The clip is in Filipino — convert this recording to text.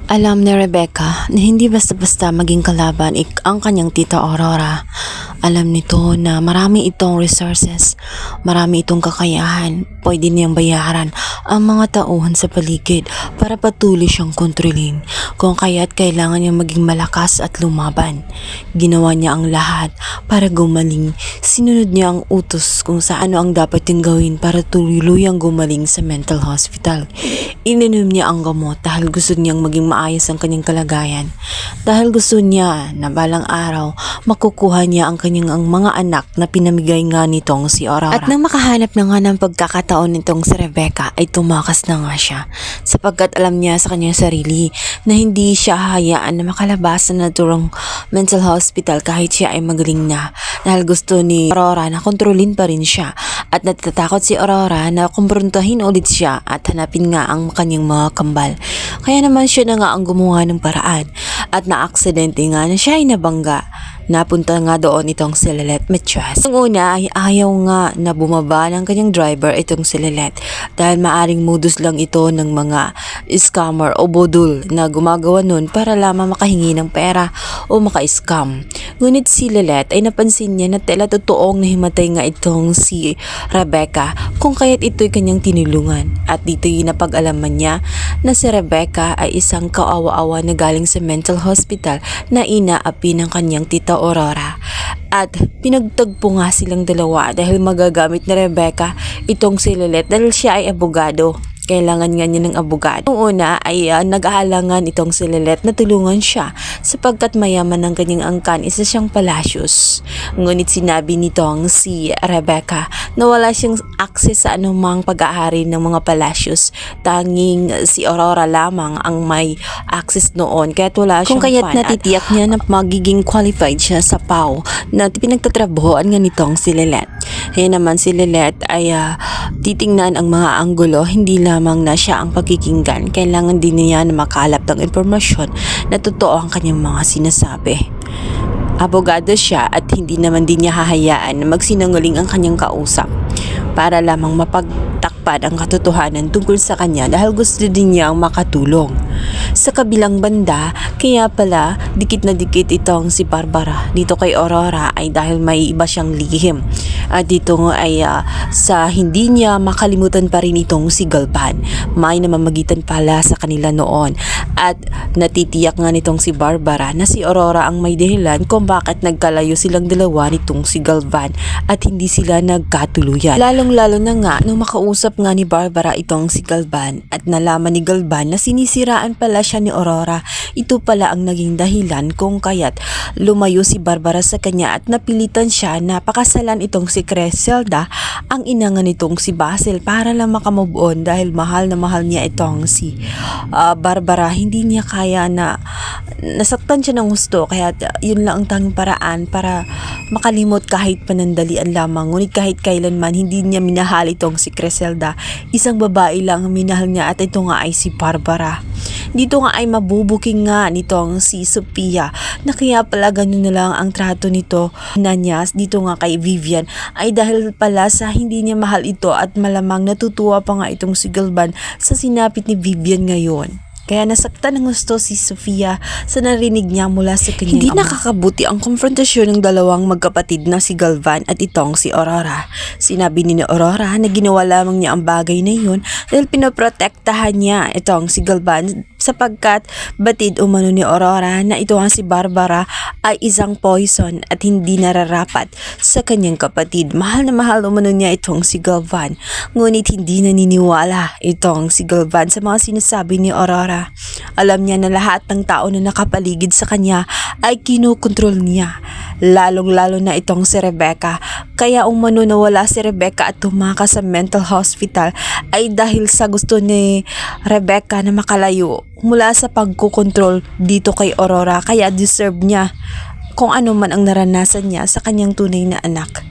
Alam ni Rebecca na hindi basta-basta maging kalaban ang kanyang tita Aurora. Alam nito na marami itong resources, marami itong kakayahan, pwede niyang bayaran ang mga tauhan sa paligid para patuloy siyang kontrolin kung kaya't kailangan niyang maging malakas at lumaban. Ginawa niya ang lahat para gumaling, sinunod niya ang utos kung sa ano ang dapat niyang gawin para tuluyang gumaling sa mental hospital. Ininom niya ang gamot dahil gusto niyang maging maayos ang kanyang kalagayan. Dahil gusto niya na balang araw makukuha niya ang kanyang mga anak na pinamigay nga nitong si Aurora. At nang makahanap na nga ng pagkakataon nitong si Rebecca ay tumakas na nga siya sapagkat alam niya sa kanyang sarili na hindi siya hahayaan na makalabas na naturang mental hospital kahit siya ay magaling na, dahil gusto ni Aurora na kontrolin pa rin siya at natatakot si Aurora na kumprontahin ulit siya at hanapin nga ang kanyang mga kambal. Kaya naman siya na nga ang gumawa ng paraan at na-aksidente nga na siya ay nabangga. Napunta nga doon itong si Lilette Metres. Ang una ay ayaw nga na bumaba ng kanyang driver itong si Lilette dahil maaring modus lang ito ng mga scammer o bodul na gumagawa nun para lamang makahingi ng pera o maka-scam. Ngunit si Lilette ay napansin niya na tela totoong nahimatay nga itong si Rebecca kung kaya't ito'y kanyang tinulungan. At dito'y napag-alaman niya na si Rebecca ay isang kaawa-awa na galing sa mental hospital na inaapi ng kanyang tita Aurora. At pinagtagpo nga silang dalawa dahil magagamit ni Rebecca itong si Lilette dahil siya ay abogado. Kailangan nga niya ng abogado. Noong una ay nag-aalangan itong si Lilette na tulungan siya sapagkat mayaman ng kanyang angkan, isa siyang palasyos. Ngunit sinabi nitong si Rebecca na wala siyang access sa anumang pag-aari ng mga palasyos. Tanging si Aurora lamang ang may access noon kaya't wala siyang Kung kaya't natitiyak niya na magiging qualified siya sa PAW na pinagtatrabahoan nga nitong si Lilette. Kaya naman si Lilette ay titingnan ang mga anggulo, hindi lamang na siya ang pakikinggan. Kailangan din niya na makalap ng impormasyon na totoo ang kanyang mga sinasabi. Abogado siya at hindi naman din niya hahayaan na magsinungaling ang kanyang kausap para lamang mapagtakpan ang katotohanan tungkol sa kanya dahil gusto din niyang makatulong. Sa kabilang banda, kaya pala dikit na dikit itong si Barbara dito kay Aurora ay dahil may iba siyang lihim. At dito ay sa hindi niya makalimutan pa rin itong si Galvan. May namamagitan pala sa kanila noon. At natitiyak nga nitong si Barbara na si Aurora ang may dahilan kung bakit nagkalayo silang dalawa nitong si Galvan at hindi sila nagkatuluyan. Lalong-lalo na nga nung makausap nga ni Barbara itong si Galvan at nalaman ni Galvan na sinisiraan pala siya ni Aurora. Ito pala ang naging dahilan kung kaya't lumayo si Barbara sa kanya at napilitan siya na pakasalan itong si Creselda, ang ina nga nitong si Basil, para lang makamove on dahil mahal na mahal niya itong si Barbara. Hindi niya kaya na nasaktan siya ng gusto, kaya yun lang ang tanging paraan para makalimot kahit panandalian lamang. Ngunit kahit kailanman hindi niya minahal itong si Creselda. Isang babae lang ang minahal niya at ito nga ay si Barbara. Dito nga ay mabubuking nga nitong si Sophia na kaya pala ganun na lang ang trato nito na niya dito nga kay Vivian ay dahil pala sa hindi niya mahal ito at malamang natutuwa pa nga itong si Galvan sa sinapit ni Vivian ngayon. Kaya nasaktan ng gusto si Sophia sa narinig niya mula sa kanyang Hindi ama. nakakabuti ang konfrontasyon ng dalawang magkapatid na si Galvan at itong si Aurora. Sinabi ni Aurora na ginawa lamang niya ang bagay na yun dahil pinoprotektahan niya itong si Galvan sapagkat batid umano ni Aurora na ito ang si Barbara ay isang poison at hindi nararapat sa kanyang kapatid. Mahal na mahal umano niya itong si Galvan. Ngunit hindi naniniwala itong si Galvan sa mga sinasabi ni Aurora. Alam niya na lahat ng tao na nakapaligid sa kanya ay kinukontrol niya. Lalong-lalo na itong si Rebecca. Kaya umano nawala si Rebecca at tumakas sa mental hospital ay dahil sa gusto ni Rebecca na makalayo mula sa pagkukontrol dito kay Aurora. Kaya deserve niya kung ano man ang naranasan niya sa kanyang tunay na anak.